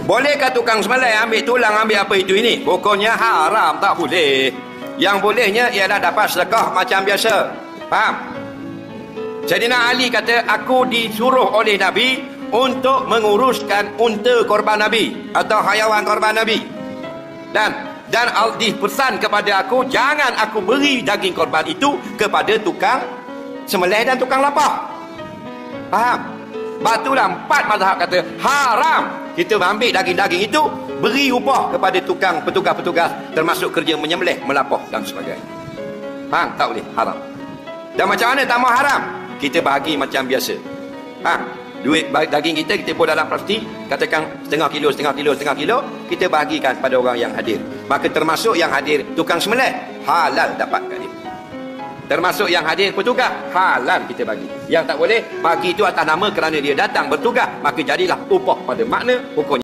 Bolehkah tukang sembelih ambil tulang, ambil apa itu ini? Pokoknya haram, tak boleh. Yang bolehnya ialah dapat sedekah macam biasa. Faham? Sayyidina Ali kata, aku disuruh oleh Nabi untuk menguruskan unta korban Nabi atau hayawan korban Nabi. Dan dipesan kepada aku, jangan aku beri daging korban itu kepada tukang sembelih dan tukang lapah. Faham? Batulah 4 mazhab kata haram kita ambil daging-daging itu, beri upah kepada tukang petugas-petugas termasuk kerja menyembelih, melapah dan sebagainya. Faham? Tak boleh, haram. Dan macam mana tak mau haram? Kita bahagi macam biasa. Faham? Duit daging kita buat dalam plastik, katakan setengah kilo, kita bahagikan pada orang yang hadir. Maka termasuk yang hadir tukang sembelih, halal dapat kat dia. Termasuk yang hadir petugas, halal kita bagi. Yang tak boleh, bagi itu atas nama kerana dia datang bertugas, maka jadilah upah pada makna hukumnya.